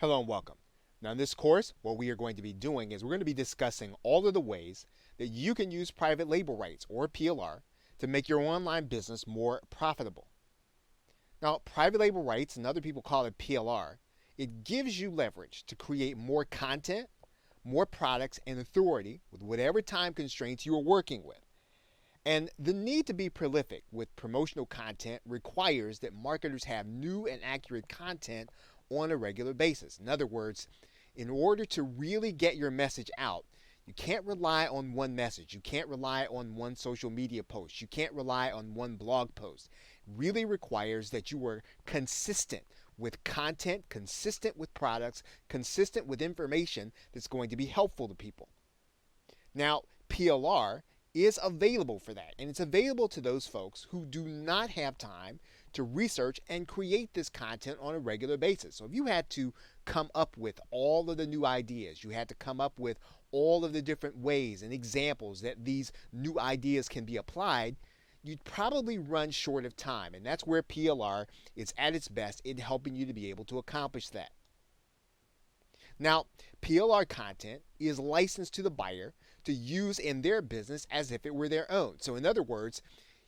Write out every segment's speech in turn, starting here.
Hello and welcome. Now, in this course, what we are going to be doing is we're going to be discussing all of the ways that you can use private label rights, or PLR, to make your online business more profitable. Now, private label rights, and other people call it PLR, it gives you leverage to create more content, more products, and authority with whatever time constraints you are working with. And the need to be prolific with promotional content requires that marketers have new and accurate content on a regular basis. In other words, in order to really get your message out, you can't rely on one message. You can't rely on one social media post. You can't rely on one blog post. It really requires that you are consistent with content, consistent with products, consistent with information that's going to be helpful to people. Now, PLR is available for that, and it's available to those folks who do not have time to research and create this content on a regular basis. So if you had to come up with all of the new ideas, you had to come up with all of the different ways and examples that these new ideas can be applied, you'd probably run short of time, and that's where PLR is at its best in helping you to be able to accomplish that. Now, PLR content is licensed to the buyer to use in their business as if it were their own. So, in other words,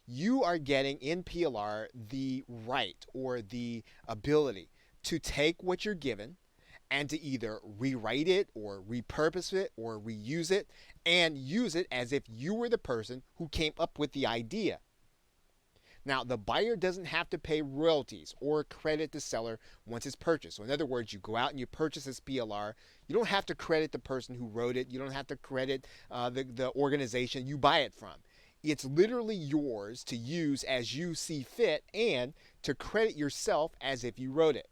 you are getting in PLR the right or the ability to take what you're given and to either rewrite it or repurpose it or reuse it and use it as if you were the person who came up with the idea. Now, the buyer doesn't have to pay royalties or credit the seller once it's purchased. So, in other words, you go out and you purchase this PLR. You don't have to credit the person who wrote it. You don't have to credit the organization you buy it from. It's literally yours to use as you see fit and to credit yourself as if you wrote it.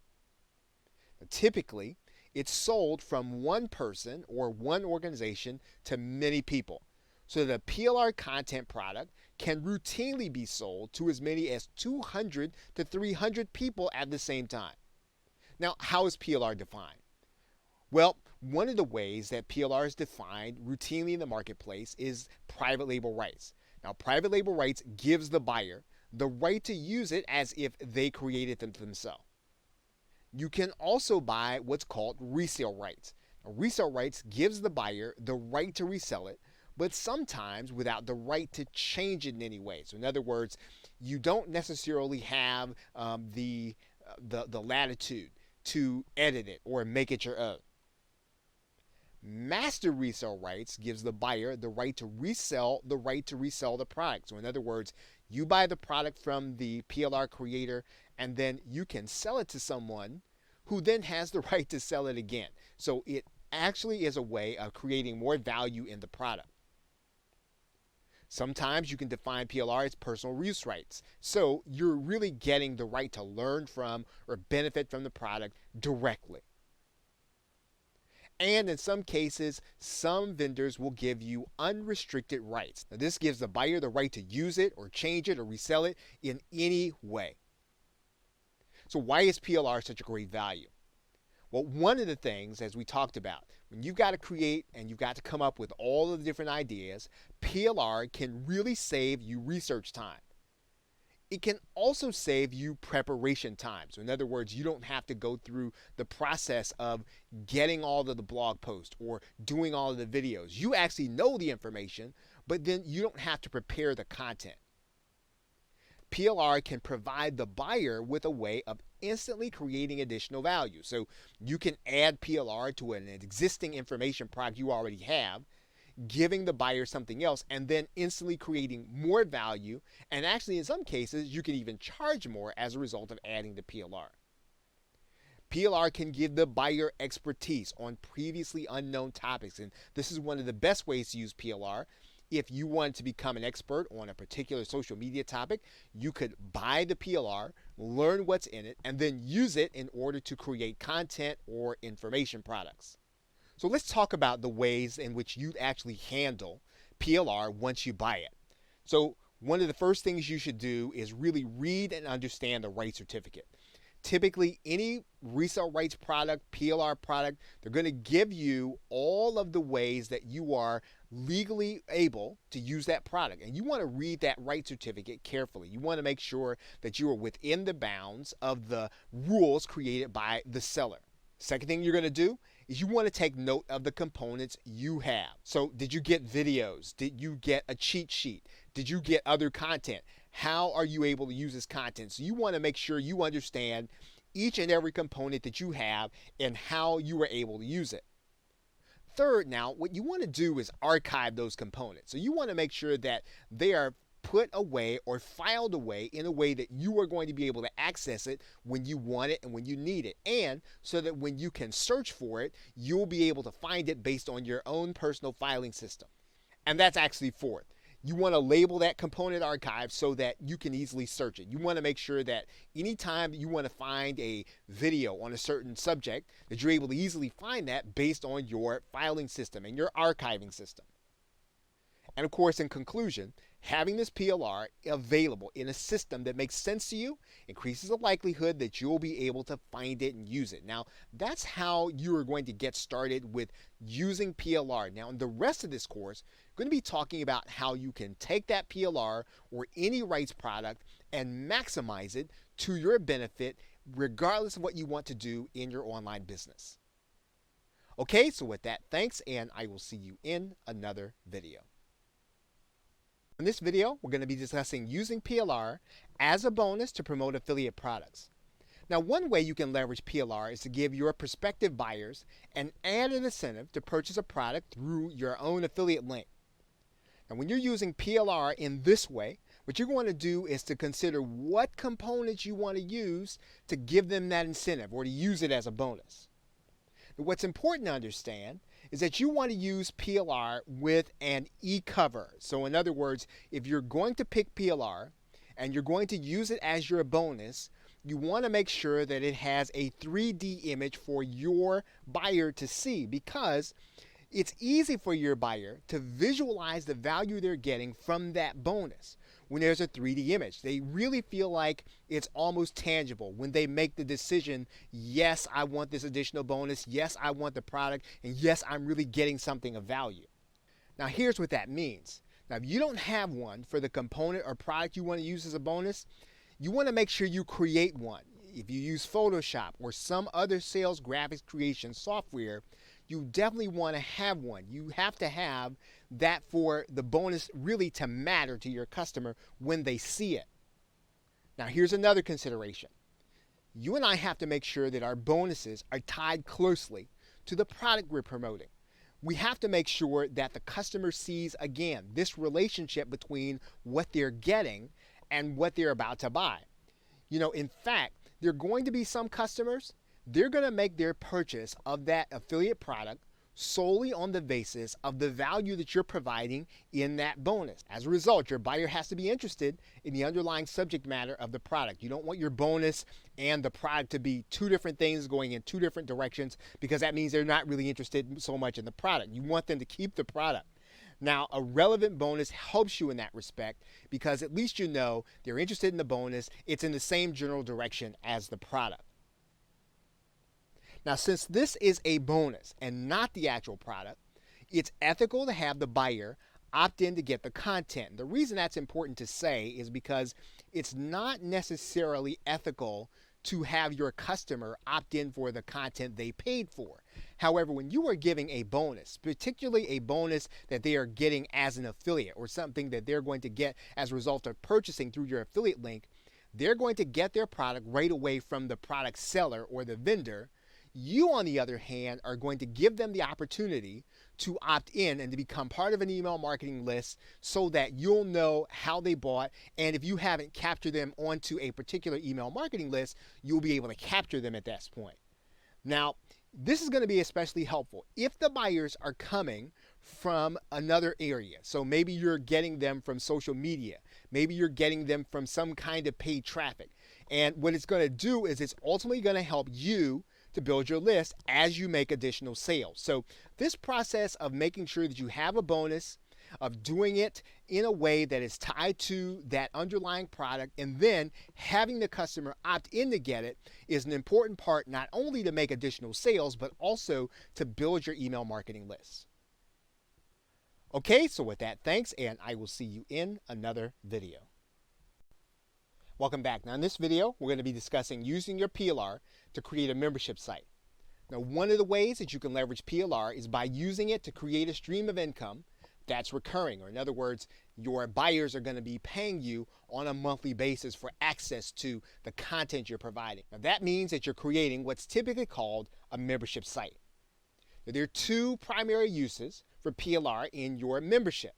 Now, typically, it's sold from one person or one organization to many people. So the PLR content product can routinely be sold to as many as 200 to 300 people at the same time. Now, how is PLR defined? Well, one of the ways that PLR is defined routinely in the marketplace is private label rights. Now, private label rights gives the buyer the right to use it as if they created them themselves. You can also buy what's called resale rights. Now, resale rights gives the buyer the right to resell it, but sometimes without the right to change it in any way. So in other words, you don't necessarily have the latitude to edit it or make it your own. Master resale rights gives the buyer the right to resell the product. So in other words, you buy the product from the PLR creator and then you can sell it to someone who then has the right to sell it again. So it actually is a way of creating more value in the product. Sometimes you can define PLR as personal use rights. So you're really getting the right to learn from or benefit from the product directly. And in some cases, some vendors will give you unrestricted rights. Now, this gives the buyer the right to use it or change it or resell it in any way. So why is PLR such a great value? Well, one of the things, as we talked about, when you've got to create and you've got to come up with all of the different ideas, PLR can really save you research time. It can also save you preparation time. So in other words, you don't have to go through the process of getting all of the blog posts or doing all of the videos. You actually know the information, but then you don't have to prepare the content. PLR can provide the buyer with a way of instantly creating additional value. So you can add PLR to an existing information product you already have, giving the buyer something else, and then instantly creating more value. And actually, in some cases, you can even charge more as a result of adding the PLR. PLR can give the buyer expertise on previously unknown topics. And this is one of the best ways to use PLR. If you want to become an expert on a particular social media topic, you could buy the PLR, learn what's in it, and then use it in order to create content or information products. So let's talk about the ways in which you actually handle PLR once you buy it. So one of the first things you should do is really read and understand the rights certificate. Typically, any resale rights product, PLR product, they're going to give you all of the ways that you are legally able to use that product. And you want to read that rights certificate carefully. You want to make sure that you are within the bounds of the rules created by the seller. Second thing you're going to do is you want to take note of the components you have. So did you get videos? Did you get a cheat sheet? Did you get other content? How are you able to use this content? So you want to make sure you understand each and every component that you have and how you were able to use it. Third, now, what you want to do is archive those components. So you want to make sure that they are put away or filed away in a way that you are going to be able to access it when you want it and when you need it. And so that when you can search for it, you'll be able to find it based on your own personal filing system. And that's actually fourth. You want to label that component archive so that you can easily search it. You want to make sure that anytime you want to find a video on a certain subject, that you're able to easily find that based on your filing system and your archiving system. And of course, in conclusion, having this PLR available in a system that makes sense to you increases the likelihood that you'll be able to find it and use it. Now, that's how you are going to get started with using PLR. Now, in the rest of this course, I'm going to be talking about how you can take that PLR or any rights product and maximize it to your benefit, regardless of what you want to do in your online business. Okay, so with that, thanks, and I will see you in another video. In this video, we're going to be discussing using PLR as a bonus to promote affiliate products. Now, one way you can leverage PLR is to give your prospective buyers an added incentive to purchase a product through your own affiliate link. Now, when you're using PLR in this way, what you're going to do is to consider what components you want to use to give them that incentive or to use it as a bonus. Now, what's important to understand is that you want to use PLR with an e-cover. So in other words, if you're going to pick PLR and you're going to use it as your bonus, you want to make sure that it has a 3D image for your buyer to see, because it's easy for your buyer to visualize the value they're getting from that bonus when there's a 3D image. They really feel like it's almost tangible when they make the decision, yes, I want this additional bonus, yes, I want the product, and yes, I'm really getting something of value. Now, here's what that means. Now, if you don't have one for the component or product you want to use as a bonus, you want to make sure you create one. If you use Photoshop or some other sales graphics creation software, you definitely want to have one. You have to have that for the bonus really to matter to your customer when they see it. Now, here's another consideration. You and I have to make sure that our bonuses are tied closely to the product we're promoting. We have to make sure that the customer sees, again, this relationship between what they're getting and what they're about to buy. You know, in fact, there are going to be some customers, they're going to make their purchase of that affiliate product solely on the basis of the value that you're providing in that bonus. As a result, your buyer has to be interested in the underlying subject matter of the product. You don't want your bonus and the product to be two different things going in two different directions, because that means they're not really interested so much in the product. You want them to keep the product. Now, a relevant bonus helps you in that respect, because at least you know they're interested in the bonus. It's in the same general direction as the product. Now, since this is a bonus and not the actual product, it's ethical to have the buyer opt in to get the content. The reason that's important to say is because it's not necessarily ethical to have your customer opt in for the content they paid for. However, when you are giving a bonus, particularly a bonus that they are getting as an affiliate or something that they're going to get as a result of purchasing through your affiliate link, they're going to get their product right away from the product seller or the vendor. You, on the other hand, are going to give them the opportunity to opt in and to become part of an email marketing list so that you'll know how they bought. And if you haven't captured them onto a particular email marketing list, you'll be able to capture them at that point. Now, this is going to be especially helpful if the buyers are coming from another area. So maybe you're getting them from social media. Maybe you're getting them from some kind of paid traffic. And what it's going to do is it's ultimately going to help you to build your list as you make additional sales. So this process of making sure that you have a bonus, of doing it in a way that is tied to that underlying product, and then having the customer opt in to get it, is an important part, not only to make additional sales, but also to build your email marketing list. Okay, so with that, thanks, and I will see you in another video. Welcome back. Now in this video, we're going to be discussing using your PLR to create a membership site. Now, one of the ways that you can leverage PLR is by using it to create a stream of income that's recurring, or in other words, your buyers are going to be paying you on a monthly basis for access to the content you're providing. Now, that means that you're creating what's typically called a membership site. Now, there are two primary uses for PLR in your membership.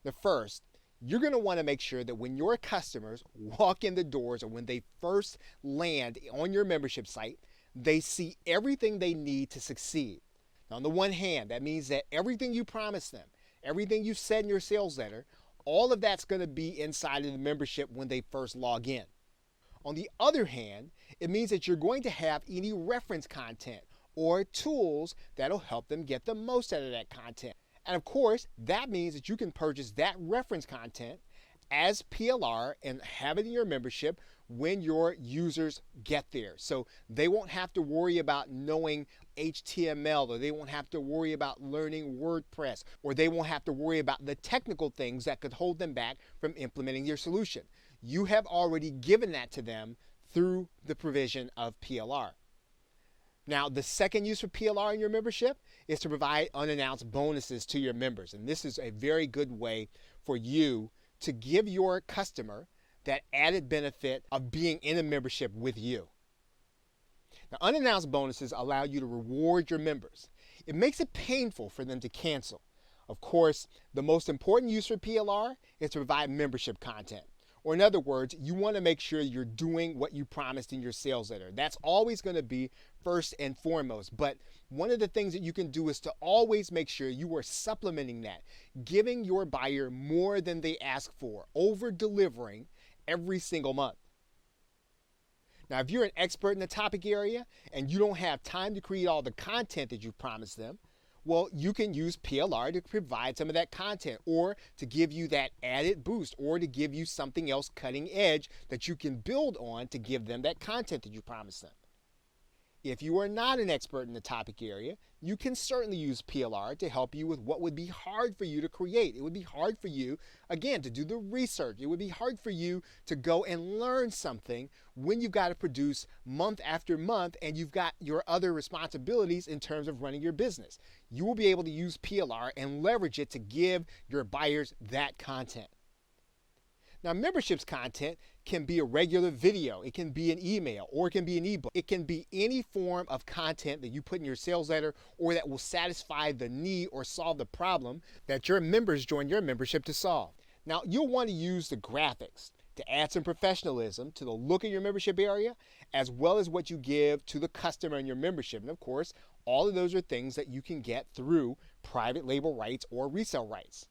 The first, you're going to want to make sure that when your customers walk in the doors or when they first land on your membership site, they see everything they need to succeed. Now, on the one hand, that means that everything you promised them, everything you said in your sales letter, all of that's going to be inside of the membership when they first log in. On the other hand, it means that you're going to have any reference content or tools that'll help them get the most out of that content. And of course, that means that you can purchase that reference content as PLR and have it in your membership when your users get there. So they won't have to worry about knowing HTML, or they won't have to worry about learning WordPress, or they won't have to worry about the technical things that could hold them back from implementing your solution. You have already given that to them through the provision of PLR. Now, the second use for PLR in your membership is to provide unannounced bonuses to your members. And this is a very good way for you to give your customer that added benefit of being in a membership with you. Now, unannounced bonuses allow you to reward your members. It makes it painful for them to cancel. Of course, the most important use for PLR is to provide membership content. Or in other words, you want to make sure you're doing what you promised in your sales letter. That's always going to be first and foremost. But one of the things that you can do is to always make sure you are supplementing that, giving your buyer more than they ask for, over-delivering every single month. Now, if you're an expert in the topic area and you don't have time to create all the content that you promised them, well, you can use PLR to provide some of that content, or to give you that added boost, or to give you something else cutting edge that you can build on to give them that content that you promised them. If you are not an expert in the topic area, you can certainly use PLR to help you with what would be hard for you to create. It would be hard for you, again, to do the research. It would be hard for you to go and learn something when you've got to produce month after month and you've got your other responsibilities in terms of running your business. You will be able to use PLR and leverage it to give your buyers that content. Now, memberships content can be a regular video, it can be an email, or it can be an ebook. It can be any form of content that you put in your sales letter or that will satisfy the need or solve the problem that your members join your membership to solve. Now, you'll want to use the graphics to add some professionalism to the look of your membership area, as well as what you give to the customer in your membership. And of course, all of those are things that you can get through private label rights or resale rights.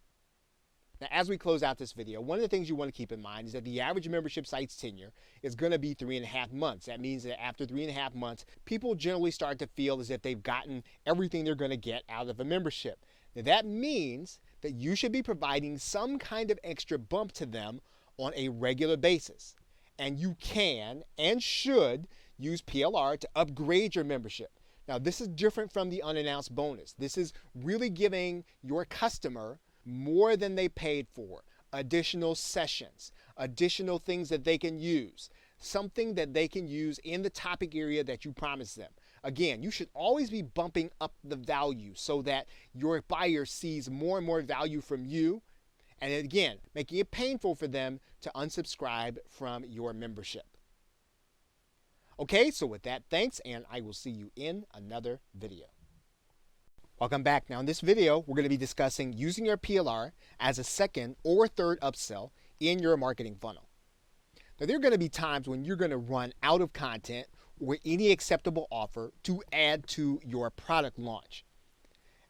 Now, as we close out this video, one of the things you want to keep in mind is that the average membership site's tenure is going to be 3.5 months. That means that after 3.5 months, people generally start to feel as if they've gotten everything they're going to get out of a membership. Now, that means that you should be providing some kind of extra bump to them on a regular basis. And you can and should use PLR to upgrade your membership. Now, this is different from the unannounced bonus. This is really giving your customer more than they paid for, additional sessions, additional things that they can use, something that they can use in the topic area that you promised them. Again, you should always be bumping up the value so that your buyer sees more and more value from you, and again, making it painful for them to unsubscribe from your membership. Okay, so with that, thanks, and I will see you in another video. Welcome back. Now in this video, we're going to be discussing using your PLR as a second or third upsell in your marketing funnel. Now there are going to be times when you're going to run out of content or any acceptable offer to add to your product launch.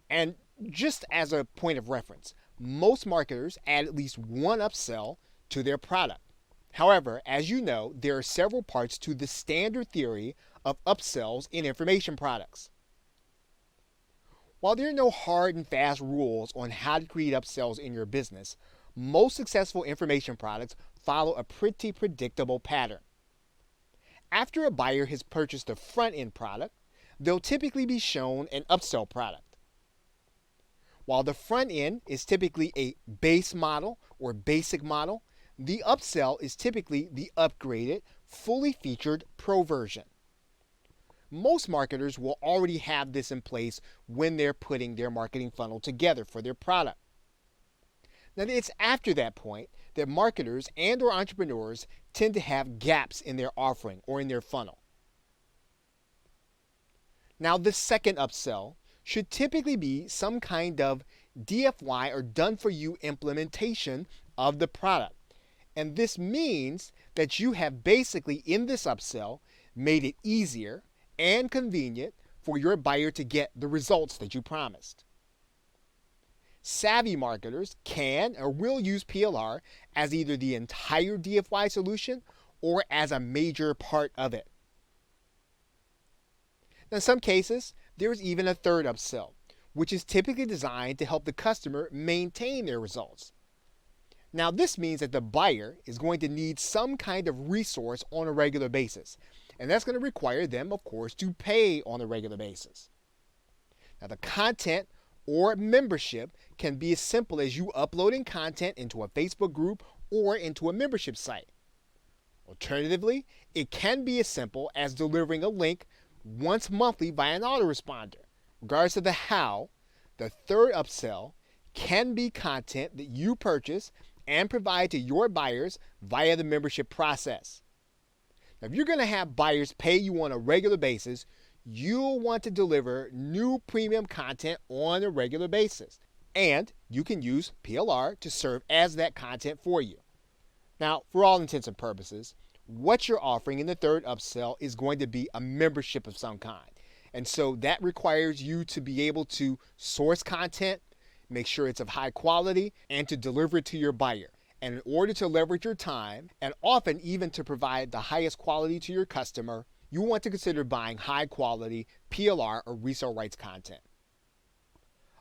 And just as a point of reference, most marketers add at least one upsell to their product. However, as you know, there are several parts to the standard theory of upsells in information products. While there are no hard and fast rules on how to create upsells in your business, most successful information products follow a pretty predictable pattern. After a buyer has purchased a front-end product, they'll typically be shown an upsell product. While the front end is typically a base model or basic model, the upsell is typically the upgraded, fully featured Pro version. Most marketers will already have this in place when they're putting their marketing funnel together for their product. Now, it's after that point that marketers and or entrepreneurs tend to have gaps in their offering or in their funnel. Now, the second upsell should typically be some kind of DFY or done-for-you implementation of the product. And this means that you have basically, in this upsell, made it easier and convenient for your buyer to get the results that you promised. Savvy marketers can or will use PLR as either the entire DFY solution or as a major part of it. Now, in some cases, there's even a third upsell, which is typically designed to help the customer maintain their results. Now, this means that the buyer is going to need some kind of resource on a regular basis, and that's going to require them, of course, to pay on a regular basis. Now, the content or membership can be as simple as you uploading content into a Facebook group or into a membership site. Alternatively, it can be as simple as delivering a link once monthly via an autoresponder. Regardless of the how, the third upsell can be content that you purchase and provide to your buyers via the membership process. Now, if you're going to have buyers pay you on a regular basis, you'll want to deliver new premium content on a regular basis. And you can use PLR to serve as that content for you. Now, for all intents and purposes, what you're offering in the third upsell is going to be a membership of some kind. And so that requires you to be able to source content, make sure it's of high quality, and to deliver it to your buyer. And in order to leverage your time, and often even to provide the highest quality to your customer, you want to consider buying high quality PLR or resale rights content.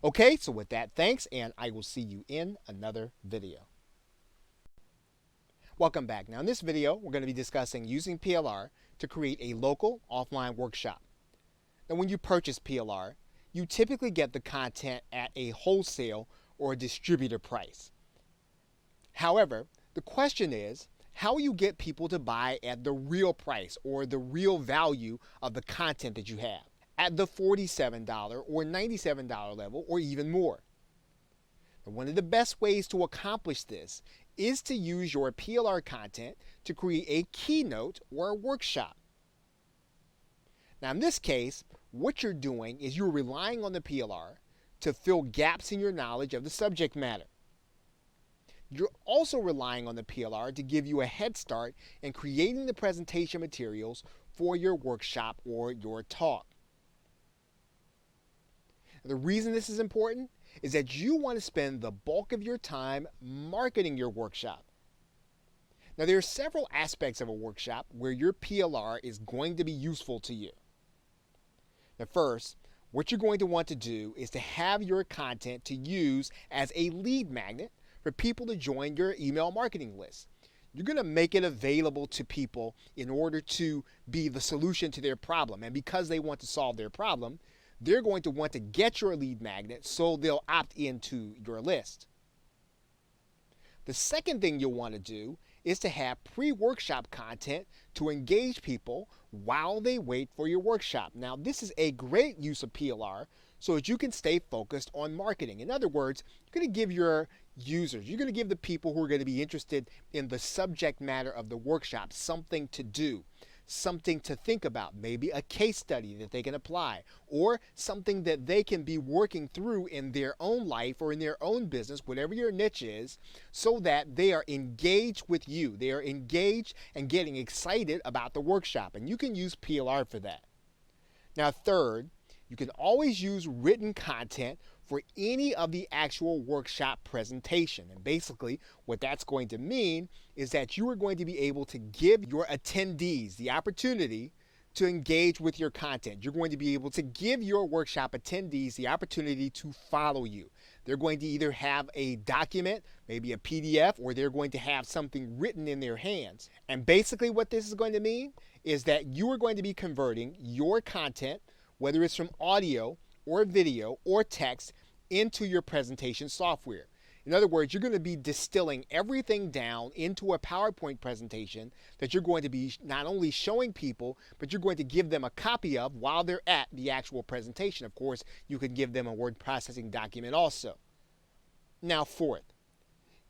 Okay, so with that, thanks, and I will see you in another video. Welcome back. Now in this video, we're going to be discussing using PLR to create a local offline workshop. Now when you purchase PLR, you typically get the content at a wholesale or a distributor price. However, the question is, how will you get people to buy at the real price or the real value of the content that you have, at the $47 or $97 level or even more? And one of the best ways to accomplish this is to use your PLR content to create a keynote or a workshop. Now in this case, what you're doing is you're relying on the PLR to fill gaps in your knowledge of the subject matter. You're also relying on the PLR to give you a head start in creating the presentation materials for your workshop or your talk. The reason this is important is that you want to spend the bulk of your time marketing your workshop. Now, there are several aspects of a workshop where your PLR is going to be useful to you. Now, first, what you're going to want to do is to have your content to use as a lead magnet for people to join your email marketing list. You're going to make it available to people in order to be the solution to their problem. And because they want to solve their problem, they're going to want to get your lead magnet so they'll opt into your list. The second thing you'll want to do is to have pre-workshop content to engage people while they wait for your workshop. Now, this is a great use of PLR so that you can stay focused on marketing. In other words, you're going to give your users, you're going to give the people who are going to be interested in the subject matter of the workshop something to do, something to think about, maybe a case study that they can apply, or something that they can be working through in their own life or in their own business, whatever your niche is, so that they are engaged with you. They are engaged and getting excited about the workshop, and you can use PLR for that. Now, third, you can always use written content for any of the actual workshop presentation. And basically what that's going to mean is that you are going to be able to give your attendees the opportunity to engage with your content. You're going to be able to give your workshop attendees the opportunity to follow you. They're going to either have a document, maybe a PDF, or they're going to have something written in their hands. And basically what this is going to mean is that you are going to be converting your content, whether it's from audio or video or text, into your presentation software. In other words, you're going to be distilling everything down into a PowerPoint presentation that you're going to be not only showing people, but you're going to give them a copy of while they're at the actual presentation. Of course, you can give them a word processing document also. Now, fourth,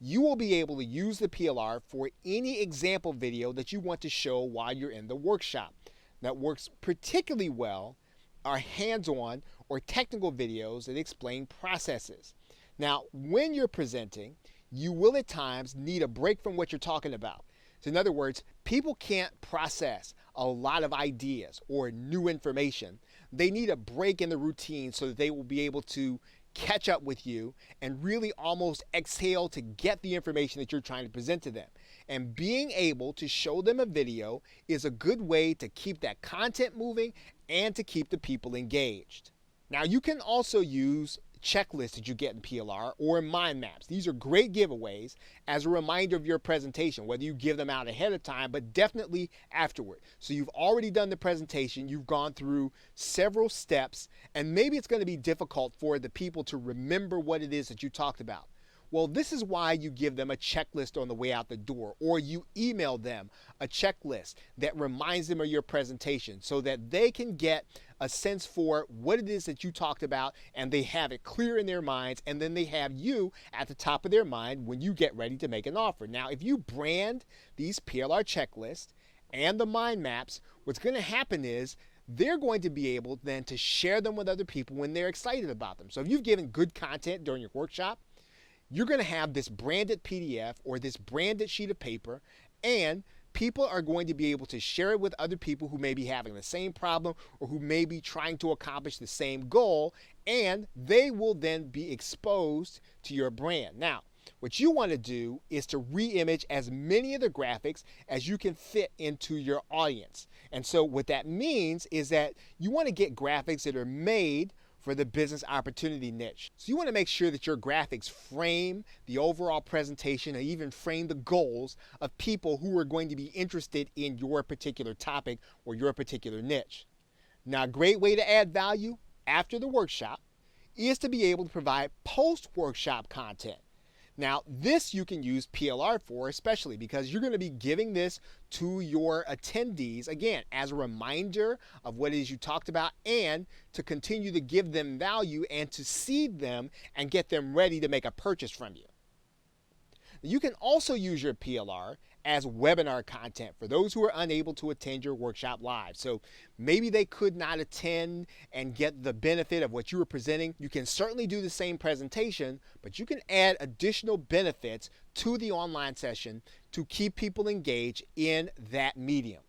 you will be able to use the PLR for any example video that you want to show while you're in the workshop. That works particularly well are hands-on or technical videos that explain processes. Now, when you're presenting, you will at times need a break from what you're talking about. So in other words, people can't process a lot of ideas or new information. They need a break in the routine so that they will be able to catch up with you and really almost exhale to get the information that you're trying to present to them. And being able to show them a video is a good way to keep that content moving and to keep the people engaged. Now, you can also use checklists that you get in PLR or mind maps. These are great giveaways as a reminder of your presentation, whether you give them out ahead of time, but definitely afterward. So you've already done the presentation, you've gone through several steps, and maybe it's going to be difficult for the people to remember what it is that you talked about. Well, this is why you give them a checklist on the way out the door, or you email them a checklist that reminds them of your presentation so that they can get a sense for what it is that you talked about and they have it clear in their minds, and then they have you at the top of their mind when you get ready to make an offer. Now, if you brand these PLR checklists and the mind maps, what's going to happen is they're going to be able then to share them with other people when they're excited about them. So if you've given good content during your workshop, you're going to have this branded PDF or this branded sheet of paper, and people are going to be able to share it with other people who may be having the same problem or who may be trying to accomplish the same goal, and they will then be exposed to your brand. Now, what you want to do is to re-image as many of the graphics as you can fit into your audience. And so what that means is that you want to get graphics that are made for the business opportunity niche. So you want to make sure that your graphics frame the overall presentation and even frame the goals of people who are going to be interested in your particular topic or your particular niche. Now, a great way to add value after the workshop is to be able to provide post-workshop content. Now, this you can use PLR for, especially because you're going to be giving this to your attendees, again, as a reminder of what it is you talked about and to continue to give them value and to seed them and get them ready to make a purchase from you. You can also use your PLR as webinar content for those who are unable to attend your workshop live. So maybe they could not attend and get the benefit of what you were presenting. You can certainly do the same presentation, but you can add additional benefits to the online session to keep people engaged in that medium.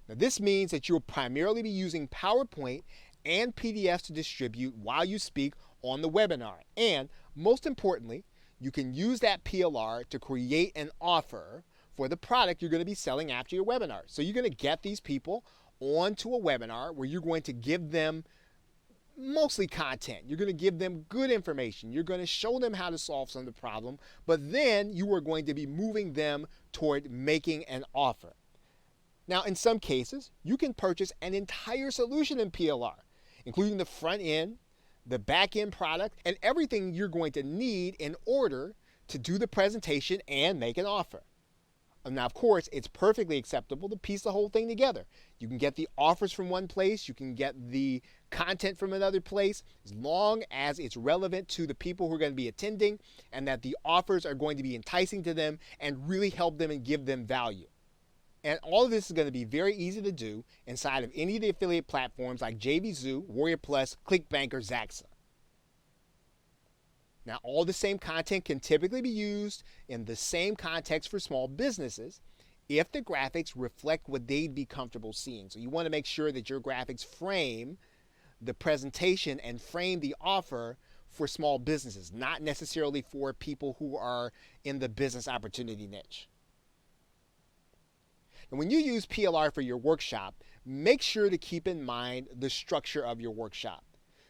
Now, this means that you'll primarily be using PowerPoint and PDFs to distribute while you speak on the webinar. And most importantly, you can use that PLR to create an offer for the product you're going to be selling after your webinar. So you're going to get these people onto a webinar where you're going to give them mostly content. You're going to give them good information. You're going to show them how to solve some of the problem, but then you are going to be moving them toward making an offer. Now, in some cases, you can purchase an entire solution in PLR, including the front end, the back end product, and everything you're going to need in order to do the presentation and make an offer. Now, of course, it's perfectly acceptable to piece the whole thing together. You can get the offers from one place, you can get the content from another place, as long as it's relevant to the people who are going to be attending and that the offers are going to be enticing to them and really help them and give them value. And all of this is going to be very easy to do inside of any of the affiliate platforms like JVZoo, Warrior Plus, ClickBank, or Zaxa. Now, all the same content can typically be used in the same context for small businesses if the graphics reflect what they'd be comfortable seeing. So you want to make sure that your graphics frame the presentation and frame the offer for small businesses, not necessarily for people who are in the business opportunity niche. And when you use PLR for your workshop, make sure to keep in mind the structure of your workshop.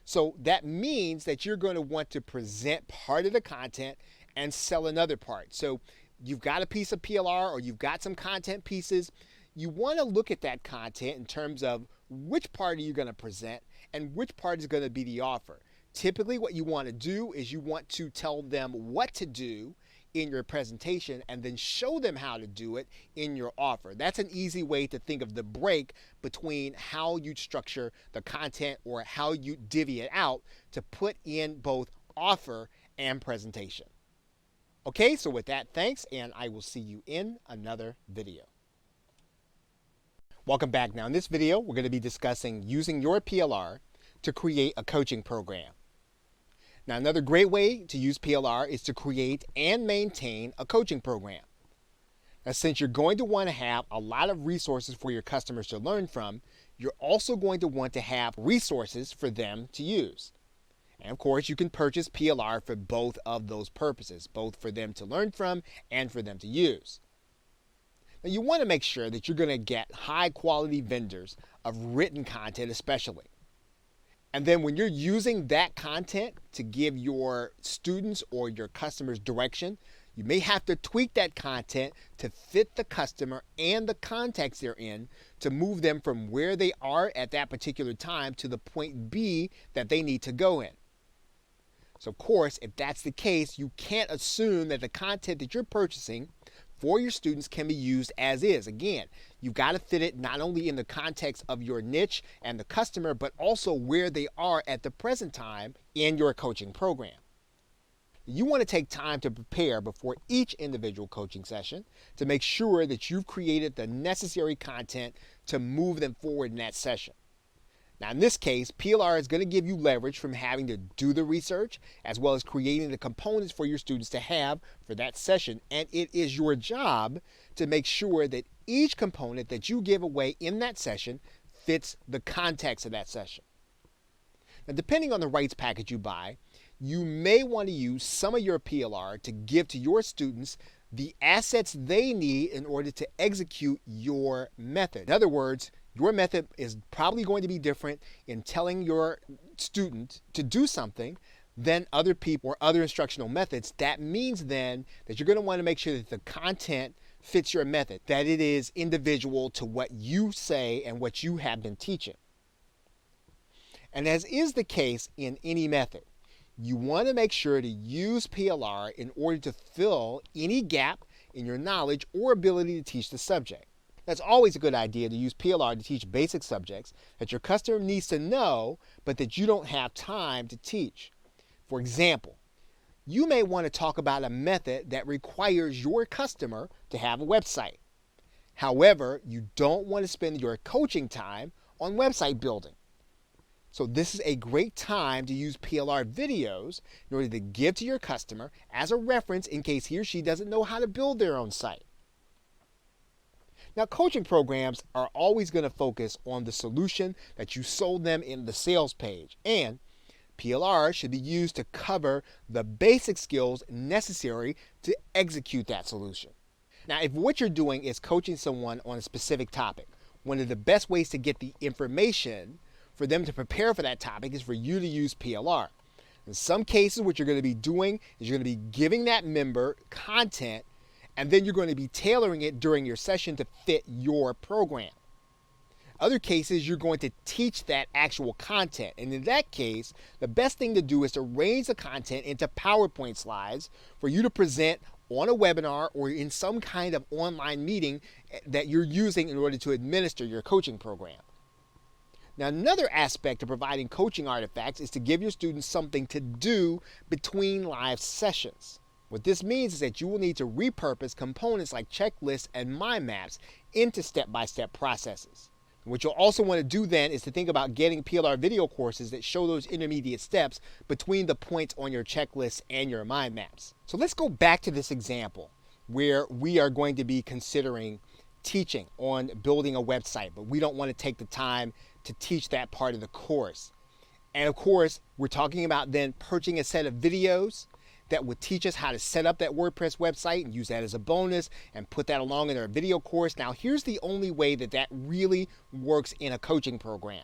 So that means that you're going to want to present part of the content and sell another part. So you've got a piece of PLR or you've got some content pieces. You want to look at that content in terms of which part are you going to present and which part is going to be the offer. Typically, what you want to do is you want to tell them what to do in your presentation and then show them how to do it in your offer. That's an easy way to think of the break between how you structure the content or how you divvy it out to put in both offer and presentation. Okay, so with that, thanks, and I will see you in another video. Welcome back. Now in this video, we're going to be discussing using your PLR to create a coaching program. Now, another great way to use PLR is to create and maintain a coaching program. Now, since you're going to want to have a lot of resources for your customers to learn from, you're also going to want to have resources for them to use. And of course, you can purchase PLR for both of those purposes, both for them to learn from and for them to use. Now, you want to make sure that you're going to get high quality vendors of written content especially. And then when you're using that content to give your students or your customers direction, you may have to tweak that content to fit the customer and the context they're in to move them from where they are at that particular time to the point B that they need to go in. So of course, if that's the case, you can't assume that the content that you're purchasing for your students can be used as is. Again, you've got to fit it not only in the context of your niche and the customer, but also where they are at the present time in your coaching program. You want to take time to prepare before each individual coaching session to make sure that you've created the necessary content to move them forward in that session. Now, in this case, PLR is going to give you leverage from having to do the research as well as creating the components for your students to have for that session. And it is your job to make sure that each component that you give away in that session fits the context of that session. Now, depending on the rights package you buy, you may want to use some of your PLR to give to your students the assets they need in order to execute your method. In other words, your method is probably going to be different in telling your student to do something than other people or other instructional methods. That means then that you're going to want to make sure that the content fits your method, that it is individual to what you say and what you have been teaching. And as is the case in any method, you want to make sure to use PLR in order to fill any gap in your knowledge or ability to teach the subject. That's always a good idea to use PLR to teach basic subjects that your customer needs to know, but that you don't have time to teach. For example, you may want to talk about a method that requires your customer to have a website. However, you don't want to spend your coaching time on website building. So this is a great time to use PLR videos in order to give to your customer as a reference in case he or she doesn't know how to build their own site. Now, coaching programs are always going to focus on the solution that you sold them in the sales page, and PLR should be used to cover the basic skills necessary to execute that solution. Now, if what you're doing is coaching someone on a specific topic, one of the best ways to get the information for them to prepare for that topic is for you to use PLR. In some cases, what you're going to be doing is you're going to be giving that member content, and then you're going to be tailoring it during your session to fit your program. Other cases, you're going to teach that actual content. And in that case, the best thing to do is to arrange the content into PowerPoint slides for you to present on a webinar or in some kind of online meeting that you're using in order to administer your coaching program. Now, another aspect of providing coaching artifacts is to give your students something to do between live sessions. What this means is that you will need to repurpose components like checklists and mind maps into step-by-step processes. What you'll also want to do then is to think about getting PLR video courses that show those intermediate steps between the points on your checklists and your mind maps. So let's go back to this example where we are going to be considering teaching on building a website, but we don't want to take the time to teach that part of the course. And of course, we're talking about then purchasing a set of videos that would teach us how to set up that WordPress website and use that as a bonus and put that along in our video course. Now, here's the only way that that really works in a coaching program.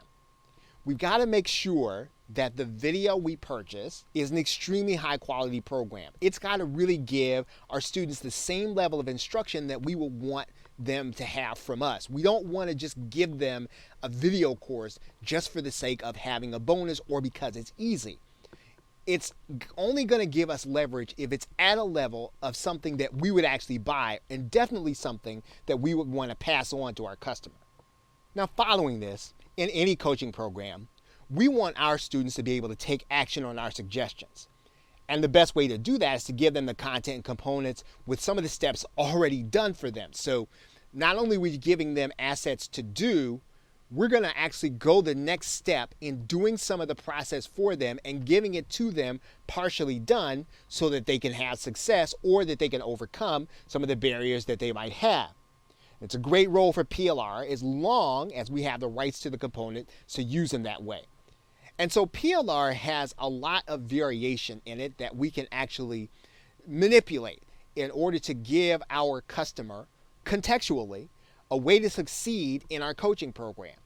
We've got to make sure that the video we purchase is an extremely high quality program. It's got to really give our students the same level of instruction that we will want them to have from us. We don't want to just give them a video course just for the sake of having a bonus or because it's easy. it's only going to give us leverage if it's at a level of something that we would actually buy, and definitely something that we would want to pass on to our customer. Now, following this, in any coaching program, we want our students to be able to take action on our suggestions. And the best way to do that is to give them the content and components with some of the steps already done for them. So not only are we giving them assets to do, we're going to actually go the next step in doing some of the process for them and giving it to them partially done so that they can have success or that they can overcome some of the barriers that they might have. It's a great role for PLR as long as we have the rights to the component to use them that way. And so PLR has a lot of variation in it that we can actually manipulate in order to give our customer contextually a way to succeed in our coaching program.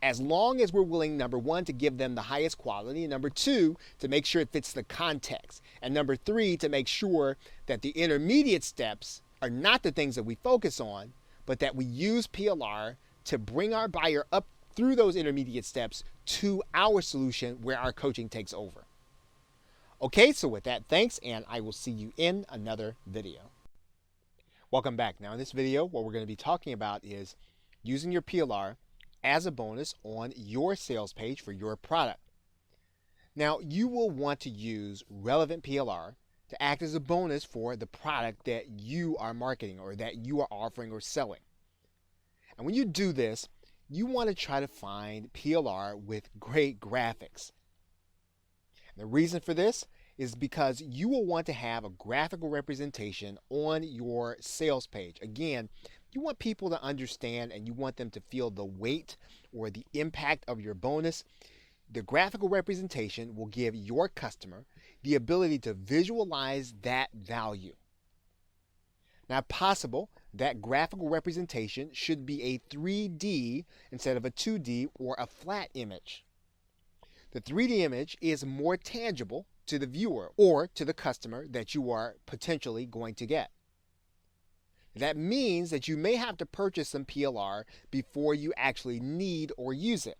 As long as we're willing, number one, to give them the highest quality, and number two, to make sure it fits the context, and number three, to make sure that the intermediate steps are not the things that we focus on, but that we use PLR to bring our buyer up through those intermediate steps to our solution where our coaching takes over. Okay, so with that, thanks, and I will see you in another video. Welcome back. Now in this video, what we're going to be talking about is using your PLR as a bonus on your sales page for your product. Now you will want to use relevant PLR to act as a bonus for the product that you are marketing or that you are offering or selling. And when you do this, you want to try to find PLR with great graphics. And the reason for this is because you will want to have a graphical representation on your sales page. Again, you want people to understand and you want them to feel the weight or the impact of your bonus. The graphical representation will give your customer the ability to visualize that value. Now, if possible, that graphical representation should be a 3D instead of a 2D or a flat image. The 3D image is more tangible to the viewer or to the customer that you are potentially going to get. That means that you may have to purchase some PLR before you actually need or use it.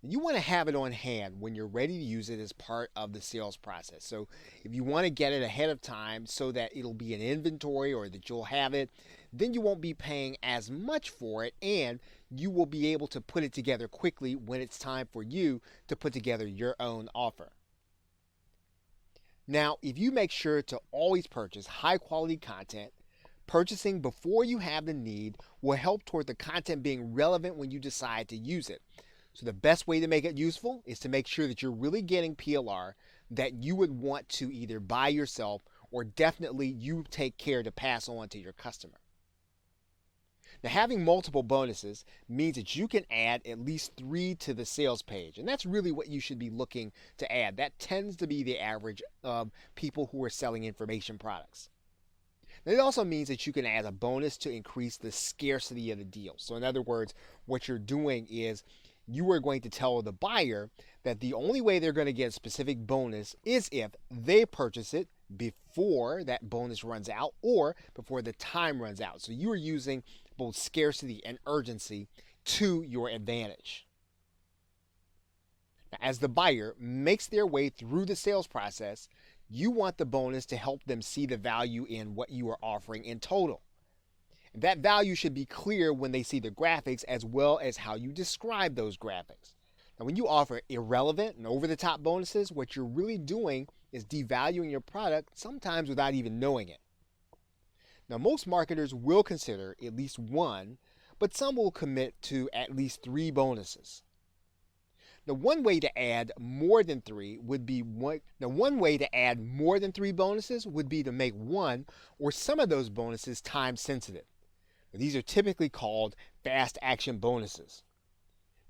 You want to have it on hand when you're ready to use it as part of the sales process. So if you want to get it ahead of time so that it'll be in inventory or that you'll have it, then you won't be paying as much for it and you will be able to put it together quickly when it's time for you to put together your own offer. Now, if you make sure to always purchase high quality content, purchasing before you have the need will help toward the content being relevant when you decide to use it. So the best way to make it useful is to make sure that you're really getting PLR that you would want to either buy yourself or definitely you take care to pass on to your customer. Now, having multiple bonuses means that you can add at least 3 to the sales page, and that's really what you should be looking to add. That tends to be the average of people who are selling information products. Now, it also means that you can add a bonus to increase the scarcity of the deal. So in other words, what you're doing is you are going to tell the buyer that the only way they're going to get a specific bonus is if they purchase it before that bonus runs out or before the time runs out. So you are using both scarcity and urgency to your advantage. Now, as the buyer makes their way through the sales process, you want the bonus to help them see the value in what you are offering in total. That value should be clear when they see the graphics as well as how you describe those graphics. Now, when you offer irrelevant and over-the-top bonuses, what you're really doing is devaluing your product, sometimes without even knowing it. Now, most marketers will consider at least one, but some will commit to at least 3 bonuses. Now, one way to add more than 3 bonuses would be to make one or some of those bonuses time sensitive. These are typically called fast action bonuses.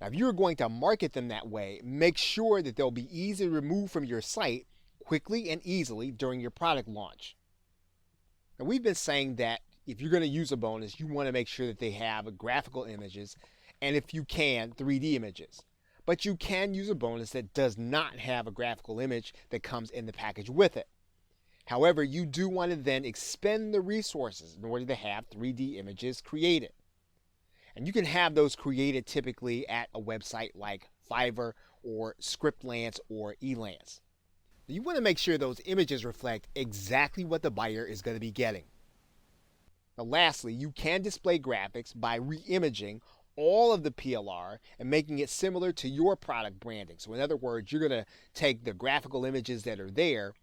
Now, if you're going to market them that way, make sure that they'll be easy to remove from your site quickly and easily during your product launch. Now, we've been saying that if you're going to use a bonus, you want to make sure that they have graphical images and, if you can, 3D images. But you can use a bonus that does not have a graphical image that comes in the package with it. However, you do want to then expend the resources in order to have 3D images created. And you can have those created typically at a website like Fiverr or Scriptlance or Elance. You want to make sure those images reflect exactly what the buyer is going to be getting. Now, lastly, you can display graphics by re-imaging all of the PLR and making it similar to your product branding. So in other words, you're going to take the graphical images that are there.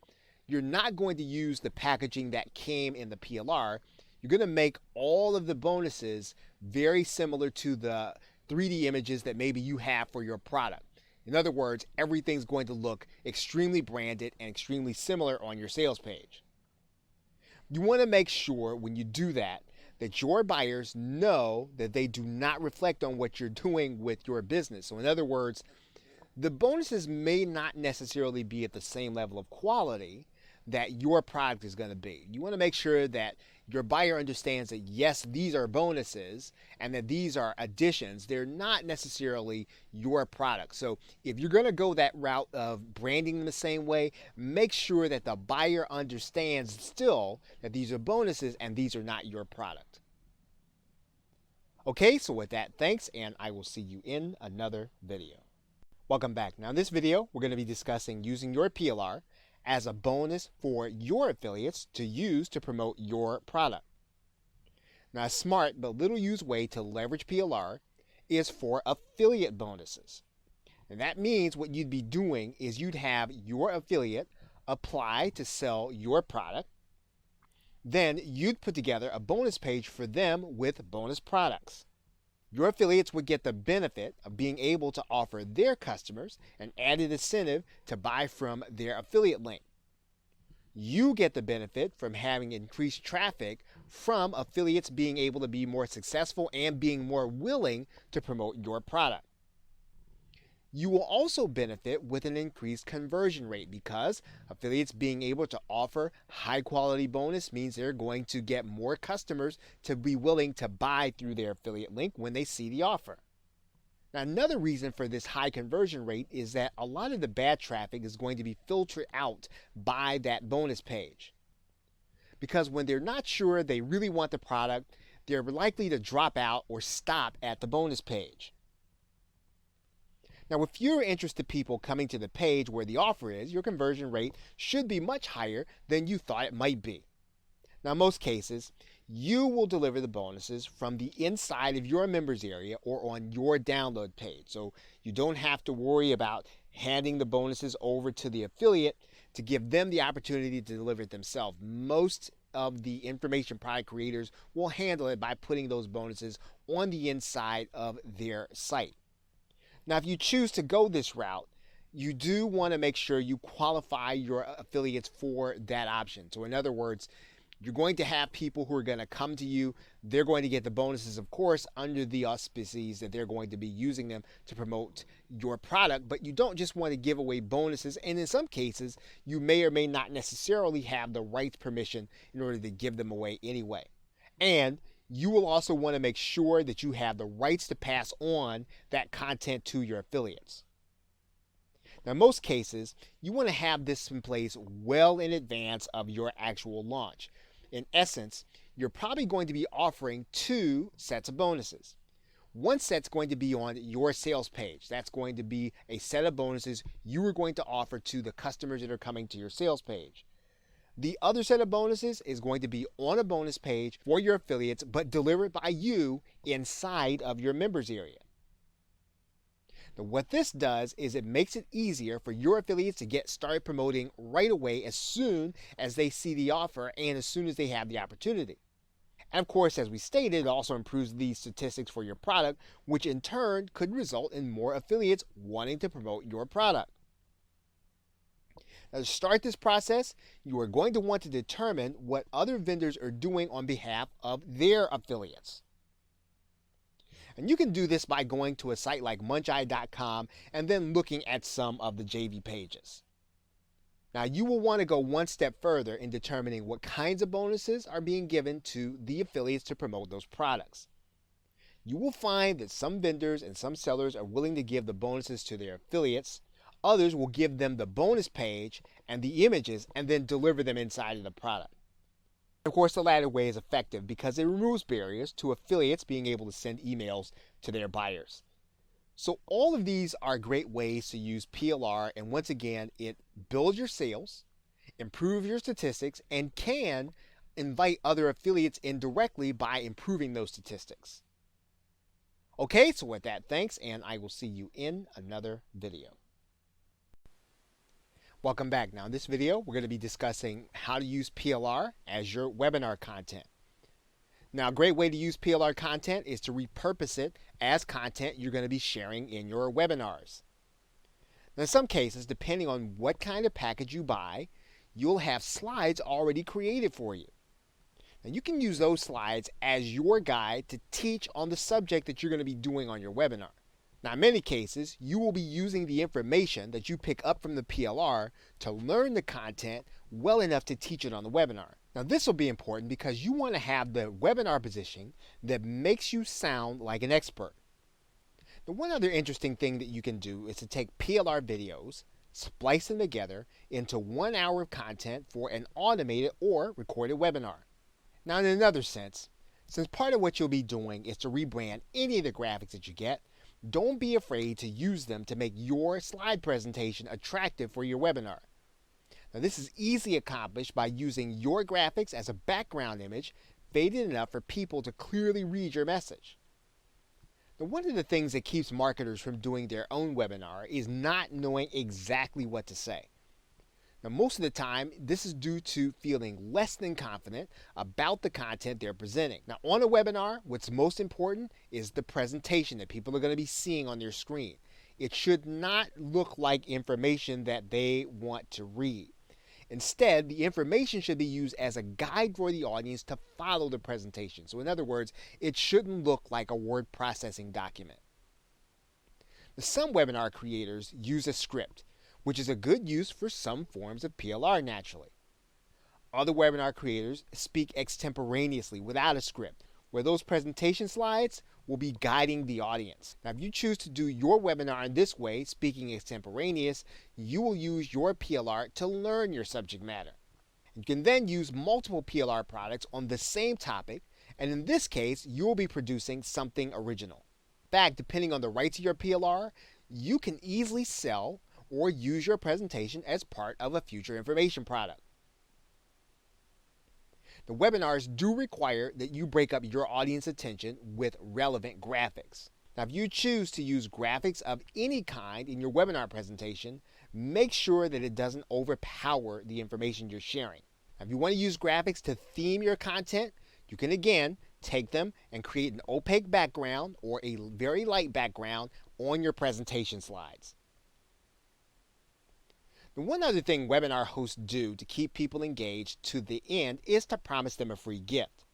You're not going to use the packaging that came in the PLR. You're going to make all of the bonuses very similar to the 3D images that maybe you have for your product. In other words, everything's going to look extremely branded and extremely similar on your sales page. You want to make sure when you do that your buyers know that they do not reflect on what you're doing with your business. So in other words, the bonuses may not necessarily be at the same level of quality that your product is going to be. You want to make sure that your buyer understands that yes, these are bonuses and that these are additions. They're not necessarily your product. So if you're going to go that route of branding them the same way, make sure that the buyer understands still that these are bonuses and these are not your product. Okay, so with that, thanks, and I will see you in another video. Welcome back. Now in this video, we're going to be discussing using your PLR as a bonus for your affiliates to use to promote your product. Now, a smart but little used way to leverage PLR is for affiliate bonuses. And that means what you'd be doing is you'd have your affiliate apply to sell your product. Then you'd put together a bonus page for them with bonus products. Your affiliates would get the benefit of being able to offer their customers an added incentive to buy from their affiliate link. You get the benefit from having increased traffic from affiliates being able to be more successful and being more willing to promote your product. You will also benefit with an increased conversion rate because affiliates being able to offer high quality bonus means they're going to get more customers to be willing to buy through their affiliate link when they see the offer. Now, another reason for this high conversion rate is that a lot of the bad traffic is going to be filtered out by that bonus page. Because when they're not sure they really want the product, they're likely to drop out or stop at the bonus page. Now, with fewer interested people coming to the page where the offer is, your conversion rate should be much higher than you thought it might be. Now, in most cases, you will deliver the bonuses from the inside of your members area or on your download page. So you don't have to worry about handing the bonuses over to the affiliate to give them the opportunity to deliver it themselves. Most of the information product creators will handle it by putting those bonuses on the inside of their site. Now, if you choose to go this route, you do want to make sure you qualify your affiliates for that option. So in other words, you're going to have people who are going to come to you. They're going to get the bonuses, of course, under the auspices that they're going to be using them to promote your product. But you don't just want to give away bonuses. And in some cases, you may or may not necessarily have the right permission in order to give them away anyway. And you will also want to make sure that you have the rights to pass on that content to your affiliates. Now, in most cases, you want to have this in place well in advance of your actual launch. In essence, you're probably going to be offering 2 sets of bonuses. One set's going to be on your sales page. That's going to be a set of bonuses you are going to offer to the customers that are coming to your sales page. The other set of bonuses is going to be on a bonus page for your affiliates, but delivered by you inside of your members area. Now, what this does is it makes it easier for your affiliates to get started promoting right away as soon as they see the offer and as soon as they have the opportunity. And of course, as we stated, it also improves the statistics for your product, which in turn could result in more affiliates wanting to promote your product. Now, to start this process, you are going to want to determine what other vendors are doing on behalf of their affiliates. And you can do this by going to a site like muncheye.com and then looking at some of the JV pages. Now, you will want to go one step further in determining what kinds of bonuses are being given to the affiliates to promote those products. You will find that some vendors and some sellers are willing to give the bonuses to their affiliates. Others will give them the bonus page and the images and then deliver them inside of the product. Of course, the latter way is effective because it removes barriers to affiliates being able to send emails to their buyers. So all of these are great ways to use PLR, and once again, it builds your sales, improve your statistics, and can invite other affiliates in directly by improving those statistics. Okay, so with that, thanks, and I will see you in another video. Welcome back. Now in this video, we're going to be discussing how to use PLR as your webinar content. Now, a great way to use PLR content is to repurpose it as content you're going to be sharing in your webinars. Now, in some cases, depending on what kind of package you buy, you'll have slides already created for you. Now, you can use those slides as your guide to teach on the subject that you're going to be doing on your webinar. Now, in many cases, you will be using the information that you pick up from the PLR to learn the content well enough to teach it on the webinar. Now, this will be important because you want to have the webinar positioning that makes you sound like an expert. Now, one other interesting thing that you can do is to take PLR videos, splice them together into 1 hour of content for an automated or recorded webinar. Now, in another sense, since part of what you'll be doing is to rebrand any of the graphics that you get, don't be afraid to use them to make your slide presentation attractive for your webinar. Now, this is easily accomplished by using your graphics as a background image, faded enough for people to clearly read your message. Now, one of the things that keeps marketers from doing their own webinar is not knowing exactly what to say. Now, most of the time, this is due to feeling less than confident about the content they're presenting. Now, on a webinar, what's most important is the presentation that people are going to be seeing on their screen. It should not look like information that they want to read. Instead, the information should be used as a guide for the audience to follow the presentation. So in other words, it shouldn't look like a word processing document. Now, some webinar creators use a script, which is a good use for some forms of PLR naturally. Other webinar creators speak extemporaneously without a script, where those presentation slides will be guiding the audience. Now, if you choose to do your webinar in this way, speaking extemporaneous, you will use your PLR to learn your subject matter. You can then use multiple PLR products on the same topic, and in this case, you will be producing something original. In fact, depending on the rights of your PLR, you can easily sell or use your presentation as part of a future information product. The webinars do require that you break up your audience attention with relevant graphics. Now, if you choose to use graphics of any kind in your webinar presentation, make sure that it doesn't overpower the information you're sharing. Now, if you want to use graphics to theme your content, you can again take them and create an opaque background or a very light background on your presentation slides. And one other thing webinar hosts do to keep people engaged to the end is to promise them a free gift.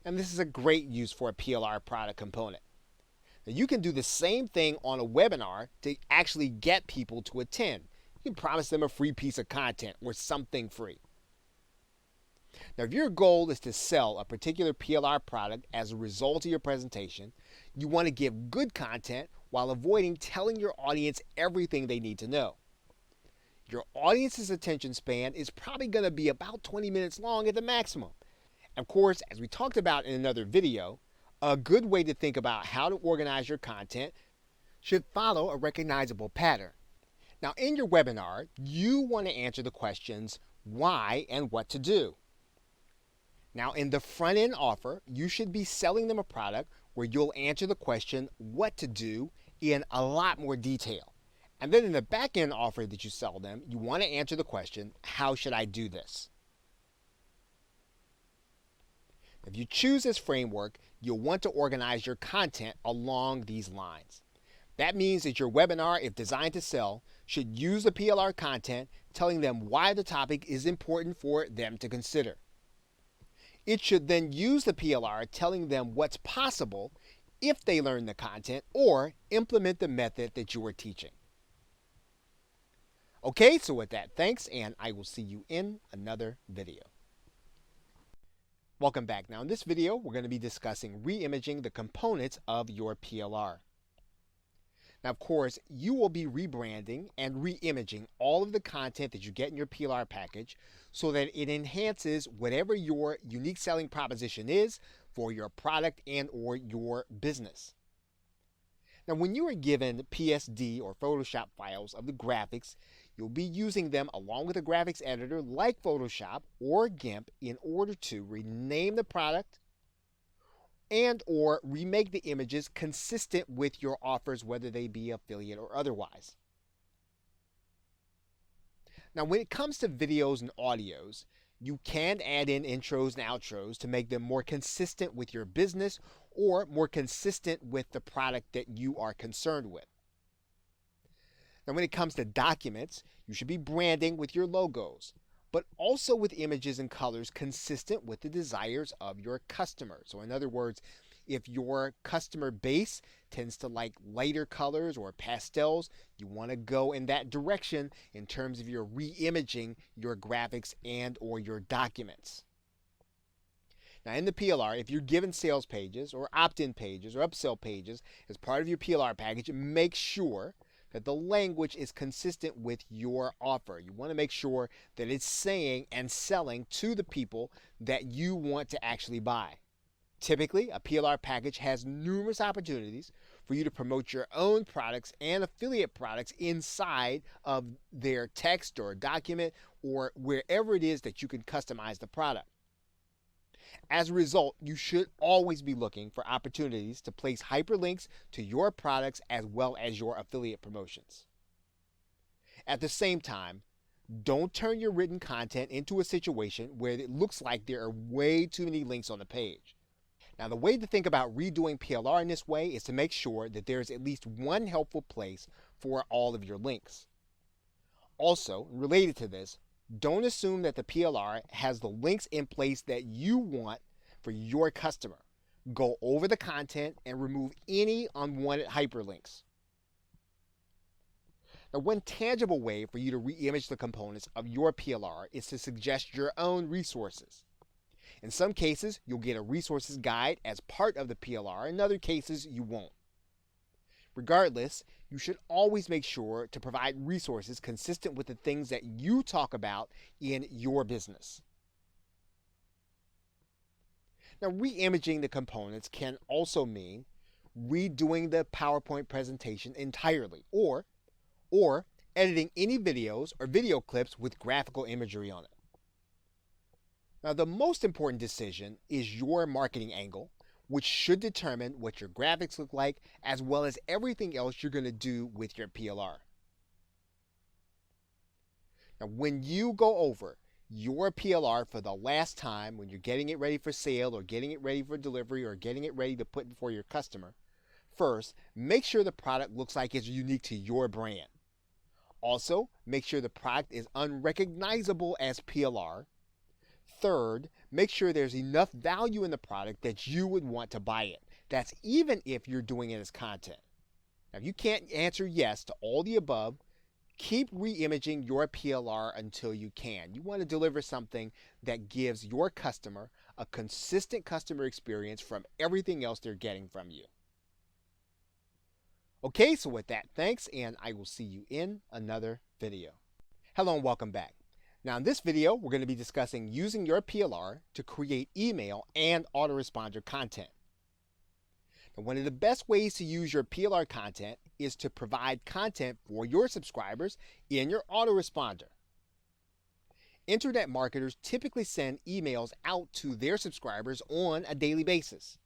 And this is a great use for a PLR product component. Now, you can do the same thing on a webinar to actually get people to attend. You can promise them a free piece of content or something free. Now, if your goal is to sell a particular PLR product as a result of your presentation, you want to give good content while avoiding telling your audience everything they need to know. Your audience's attention span is probably going to be about 20 minutes long at the maximum. Of course, as we talked about in another video, a good way to think about how to organize your content should follow a recognizable pattern. Now, in your webinar, you want to answer the questions why and what to do. Now, in the front-end offer, you should be selling them a product where you'll answer the question what to do in a lot more detail. And then in the back-end offer that you sell them, you want to answer the question, how should I do this? If you choose this framework, you'll want to organize your content along these lines. That means that your webinar, if designed to sell, should use the PLR content telling them why the topic is important for them to consider. It should then use the PLR telling them what's possible if they learn the content or implement the method that you are teaching. Okay, so with that, thanks, and I will see you in another video. Welcome back. Now in this video, we're going to be discussing re-imaging the components of your PLR. Now, of course, you will be rebranding and re-imaging all of the content that you get in your PLR package so that it enhances whatever your unique selling proposition is for your product and or your business. Now, when you are given PSD or Photoshop files of the graphics, you'll be using them along with a graphics editor like Photoshop or GIMP in order to rename the product and or remake the images consistent with your offers, whether they be affiliate or otherwise. Now, when it comes to videos and audios, you can add in intros and outros to make them more consistent with your business or more consistent with the product that you are concerned with. Now, when it comes to documents, you should be branding with your logos, but also with images and colors consistent with the desires of your customers. So, in other words, if your customer base tends to like lighter colors or pastels, you want to go in that direction in terms of your re-imaging your graphics and or your documents. Now, in the PLR, if you're given sales pages or opt-in pages or upsell pages as part of your PLR package, make sure that the language is consistent with your offer. You want to make sure that it's saying and selling to the people that you want to actually buy. Typically, a PLR package has numerous opportunities for you to promote your own products and affiliate products inside of their text or document or wherever it is that you can customize the product. As a result, you should always be looking for opportunities to place hyperlinks to your products as well as your affiliate promotions. At the same time, don't turn your written content into a situation where it looks like there are way too many links on the page. Now, the way to think about redoing PLR in this way is to make sure that there is at least one helpful place for all of your links. Also, related to this, don't assume that the PLR has the links in place that you want for your customer. Go over the content and remove any unwanted hyperlinks. Now, one tangible way for you to re-image the components of your PLR is to suggest your own resources. In some cases, you'll get a resources guide as part of the PLR. In other cases, you won't. Regardless, you should always make sure to provide resources consistent with the things that you talk about in your business. Now, re-imaging the components can also mean redoing the PowerPoint presentation entirely or editing any videos or video clips with graphical imagery on it. Now, the most important decision is your marketing angle, which should determine what your graphics look like as well as everything else you're going to do with your PLR. Now, when you go over your PLR for the last time, when you're getting it ready for sale or getting it ready for delivery or getting it ready to put before your customer, first, make sure the product looks like it's unique to your brand. Also, make sure the product is unrecognizable as PLR. Third, make sure there's enough value in the product that you would want to buy it. That's even if you're doing it as content. Now, if you can't answer yes to all the above, keep re-imaging your PLR until you can. You want to deliver something that gives your customer a consistent customer experience from everything else they're getting from you. Okay, so with that, thanks, and I will see you in another video. Hello and welcome back. Now, in this video, we're going to be discussing using your PLR to create email and autoresponder content. Now, one of the best ways to use your PLR content is to provide content for your subscribers in your autoresponder. Internet marketers typically send emails out to their subscribers on a daily basis.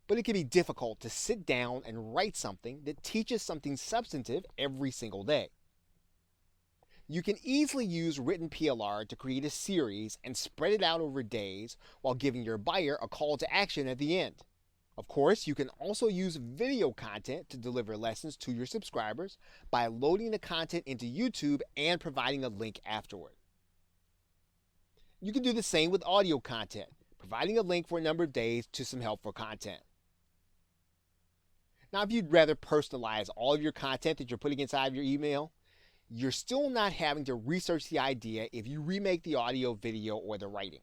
But it can be difficult to sit down and write something that teaches something substantive every single day. You can easily use written PLR to create a series and spread it out over days while giving your buyer a call to action at the end. Of course, you can also use video content to deliver lessons to your subscribers by loading the content into YouTube and providing a link afterward. You can do the same with audio content, providing a link for a number of days to some helpful content. Now, if you'd rather personalize all of your content that you're putting inside of your email, you're still not having to research the idea if you remake the audio, video, or the writing.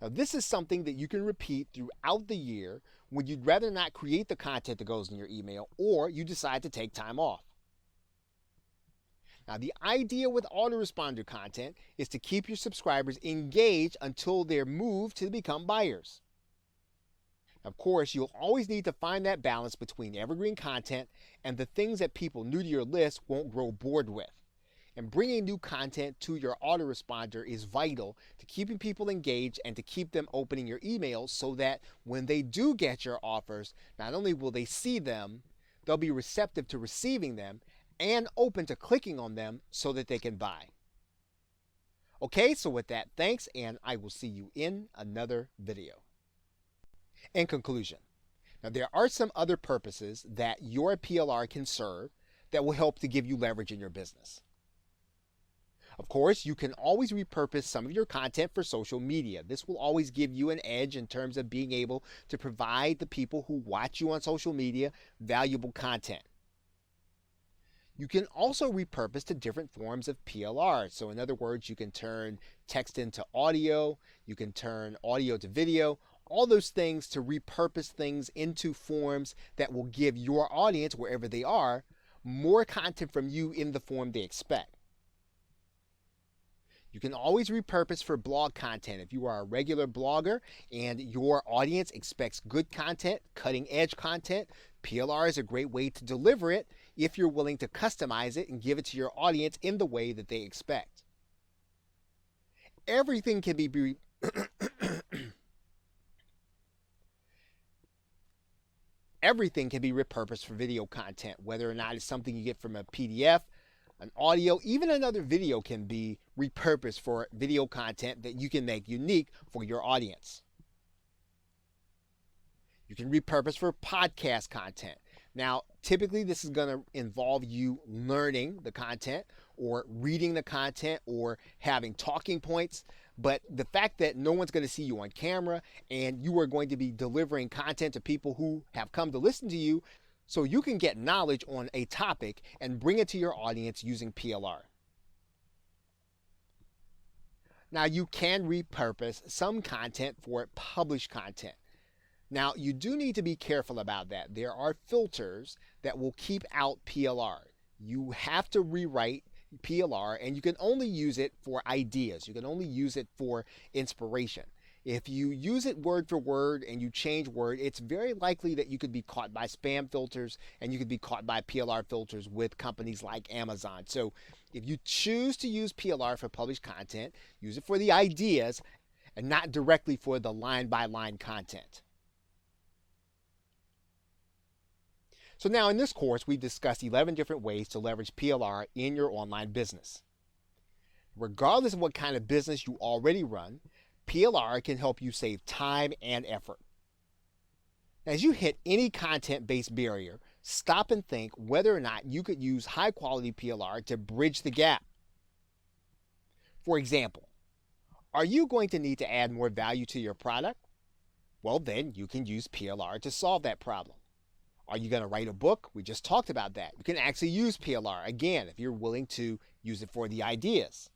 Now, this is something that you can repeat throughout the year when you'd rather not create the content that goes in your email or you decide to take time off. Now, the idea with autoresponder content is to keep your subscribers engaged until they're moved to become buyers. Of course, you'll always need to find that balance between evergreen content and the things that people new to your list won't grow bored with. And bringing new content to your autoresponder is vital to keeping people engaged and to keep them opening your emails so that when they do get your offers, not only will they see them, they'll be receptive to receiving them and open to clicking on them so that they can buy. Okay, so with that, thanks, and I will see you in another video. In conclusion, now there are some other purposes that your PLR can serve that will help to give you leverage in your business. Of course, you can always repurpose some of your content for social media. This will always give you an edge in terms of being able to provide the people who watch you on social media valuable content. You can also repurpose to different forms of PLR. So in other words, you can turn text into audio, you can turn audio to video, all those things to repurpose things into forms that will give your audience, wherever they are, more content from you in the form they expect. You can always repurpose for blog content. If you are a regular blogger and your audience expects good content, cutting edge content, PLR is a great way to deliver it if you're willing to customize it and give it to your audience in the way that they expect. Everything can be Everything can be repurposed for video content, whether or not it's something you get from a PDF, an audio, even another video can be repurposed for video content that you can make unique for your audience. You can repurpose for podcast content. Now, typically this is going to involve you learning the content or reading the content or having talking points. But the fact that no one's going to see you on camera and you are going to be delivering content to people who have come to listen to you, so you can get knowledge on a topic and bring it to your audience using PLR. Now, you can repurpose some content for published content. Now, you do need to be careful about that. There are filters that will keep out PLR. You have to rewrite PLR, and you can only use it for ideas. You can only use it for inspiration. If you use it word for word and you change word, it's very likely that you could be caught by spam filters and you could be caught by PLR filters with companies like Amazon. So if you choose to use PLR for published content, use it for the ideas and not directly for the line-by-line content. So now in this course, we've discussed 11 different ways to leverage PLR in your online business. Regardless of what kind of business you already run, PLR can help you save time and effort. As you hit any content-based barrier, stop and think whether or not you could use high-quality PLR to bridge the gap. For example, are you going to need to add more value to your product? Well, then you can use PLR to solve that problem. Are you going to write a book? We just talked about that. You can actually use PLR, again, if you're willing to use it for the ideas.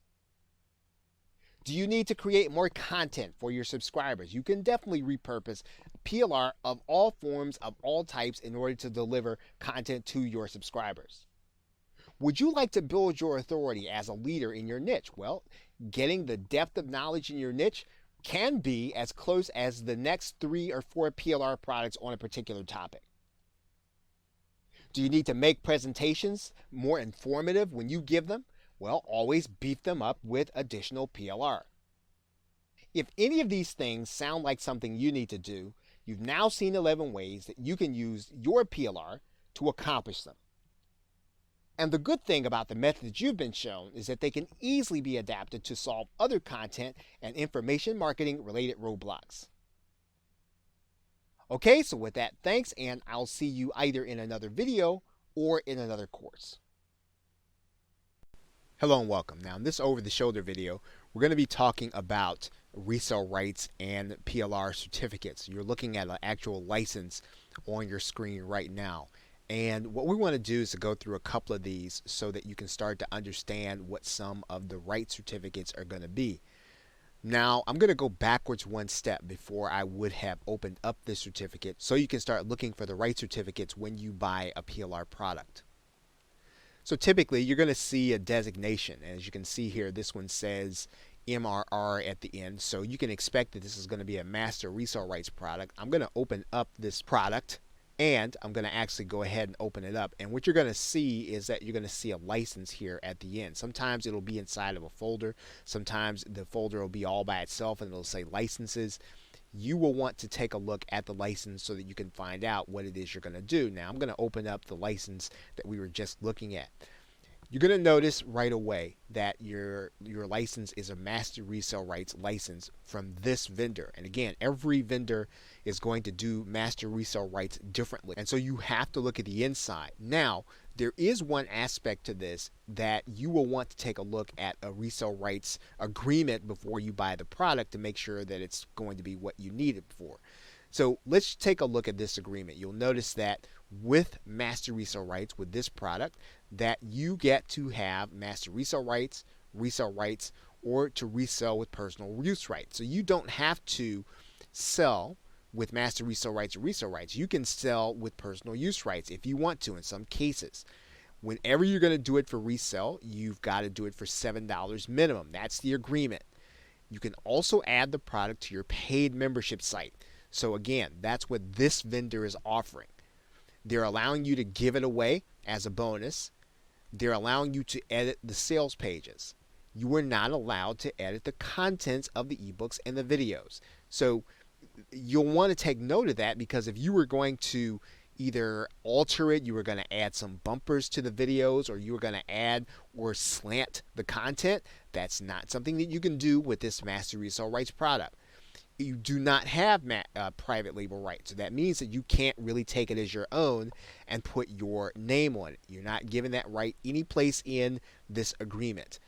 Do you need to create more content for your subscribers? You can definitely repurpose PLR of all forms, of all types, in order to deliver content to your subscribers. Would you like to build your authority as a leader in your niche? Well, getting the depth of knowledge in your niche can be as close as the next 3 or 4 PLR products on a particular topic. Do you need to make presentations more informative when you give them? Well, always beef them up with additional PLR. If any of these things sound like something you need to do, you've now seen 11 ways that you can use your PLR to accomplish them. And the good thing about the methods you've been shown is that they can easily be adapted to solve other content and information marketing related roadblocks. Okay, so with that, thanks, and I'll see you either in another video or in another course. Hello and welcome. Now in this over-the-shoulder video, we're going to be talking about resale rights and PLR certificates. You're looking at an actual license on your screen right now. And what we want to do is to go through a couple of these so that you can start to understand what some of the right certificates are going to be. Now, I'm going to go backwards one step before I would have opened up this certificate so you can start looking for the right certificates when you buy a PLR product. So typically, you're going to see a designation. As you can see here, this one says MRR at the end, so you can expect that this is going to be a master resale rights product. I'm going to open up this product, and I'm going to actually go ahead and open it up. And what you're going to see is that you're going to see a license here at the end. Sometimes it'll be inside of a folder. Sometimes the folder will be all by itself and it'll say licenses. You will want to take a look at the license so that you can find out what it is you're going to do. Now I'm going to open up the license that we were just looking at. You're going to notice right away that your license is a master resale rights license from this vendor. And again, every vendor is going to do master resale rights differently. And so you have to look at the inside. Now, there is one aspect to this that you will want to take a look at a resale rights agreement before you buy the product to make sure that it's going to be what you need it for. So let's take a look at this agreement. You'll notice that with master resale rights with this product, that you get to have master resale rights, or to resell with personal use rights. So you don't have to sell with master resale rights or resale rights. You can sell with personal use rights if you want to in some cases. Whenever you're going to do it for resale, you've got to do it for $7 minimum. That's the agreement. You can also add the product to your paid membership site. So again, that's what this vendor is offering. They're allowing you to give it away as a bonus. They're allowing you to edit the sales pages. You are not allowed to edit the contents of the ebooks and the videos. So you'll want to take note of that, because if you were going to either alter it, you were going to add some bumpers to the videos, or you were going to add or slant the content, that's not something that you can do with this master resale rights product. You do not have private label rights. So that means that you can't really take it as your own and put your name on it. You're not given that right any place in this agreement.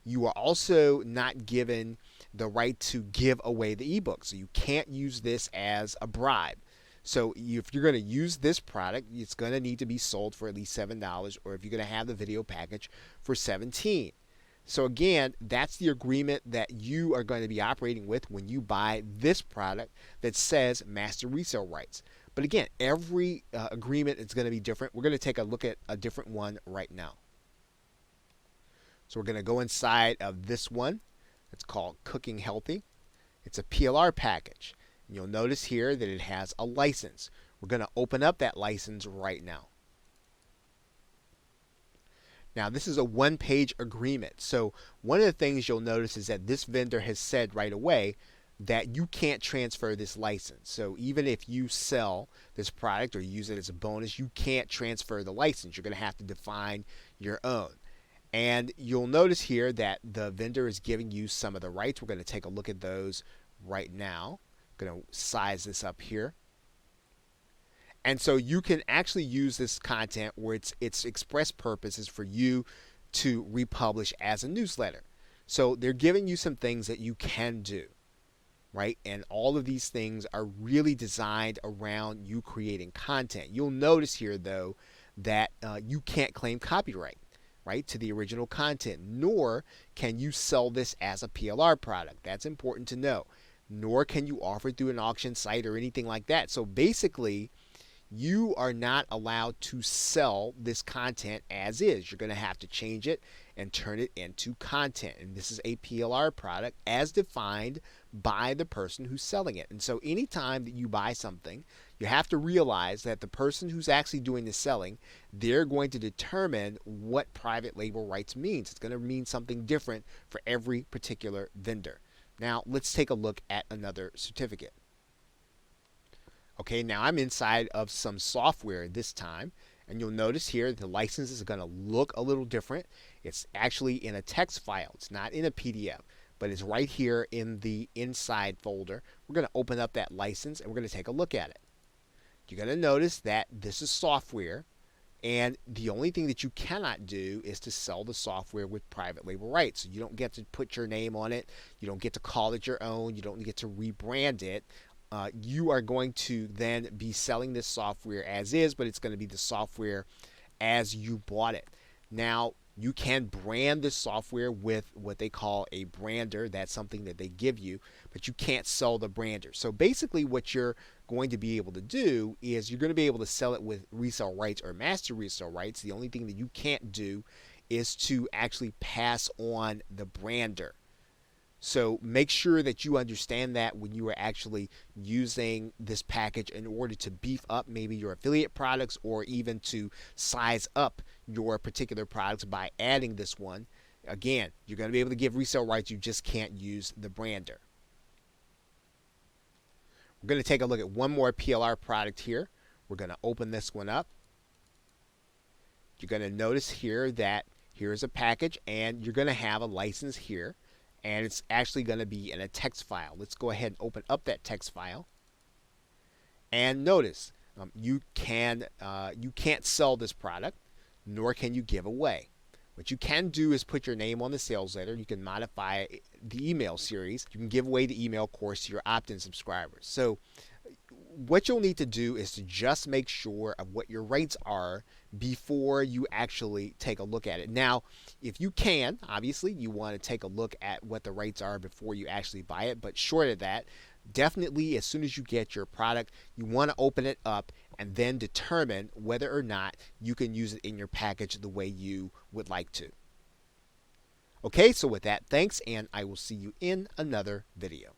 You are also not given the right to give away the ebook. So you can't use this as a bribe. So if you're going to use this product, it's going to need to be sold for at least $7, or if you're going to have the video package for $17. So again, that's the agreement that you are going to be operating with when you buy this product that says master resale rights. But again, every agreement is going to be different. We're going to take a look at a different one right now. So we're going to go inside of this one. It's called Cooking Healthy. It's a PLR package. And you'll notice here that it has a license. We're going to open up that license right now. Now, this is a one-page agreement. So one of the things you'll notice is that this vendor has said right away that you can't transfer this license. So even if you sell this product or use it as a bonus, you can't transfer the license. You're going to have to define your own. And you'll notice here that the vendor is giving you some of the rights. We're going to take a look at those right now. I'm going to size this up here. And so you can actually use this content where its express purpose is for you to republish as a newsletter. So they're giving you some things that you can do, right? And all of these things are really designed around you creating content. You'll notice here, though, that you can't claim copyright, right, to the original content, nor can you sell this as a PLR product. That's important to know. Nor can you offer it through an auction site or anything like that. So basically, you are not allowed to sell this content as is. You're going to have to change it and turn it into content. And this is a PLR product as defined by the person who's selling it. And so anytime that you buy something, you have to realize that the person who's actually doing the selling, they're going to determine what private label rights means. It's going to mean something different for every particular vendor. Now, let's take a look at another certificate. Okay, now I'm inside of some software this time, and you'll notice here the license is going to look a little different. It's actually in a text file. It's not in a PDF, but it's right here in the inside folder. We're going to open up that license, and we're going to take a look at it. You're going to notice that this is software, and the only thing that you cannot do is to sell the software with private label rights. So you don't get to put your name on it. You don't get to call it your own. You don't get to rebrand it. You are going to then be selling this software as is, but it's going to be the software as you bought it. Now, you can brand this software with what they call a brander. That's something that they give you, but you can't sell the brander. So basically what you're going to be able to do is you're going to be able to sell it with resale rights or master resale rights. The only thing that you can't do is to actually pass on the brander. So make sure that you understand that when you are actually using this package in order to beef up maybe your affiliate products or even to size up your particular products by adding this one. Again, you're going to be able to give resale rights, you just can't use the brander. We're going to take a look at one more PLR product here. We're going to open this one up. You're going to notice here that here's a package and you're going to have a license here. And it's actually going to be in a text file. Let's go ahead and open up that text file. And notice you can't sell this product, nor can you give away. What you can do is put your name on the sales letter. You can modify the email series. You can give away the email course to your opt-in subscribers. So what you'll need to do is to just make sure of what your rates are before you actually take a look at it. Now, if you can, obviously, you want to take a look at what the rates are before you actually buy it. But short of that, definitely as soon as you get your product, you want to open it up and then determine whether or not you can use it in your package the way you would like to. Okay, so with that, thanks, and I will see you in another video.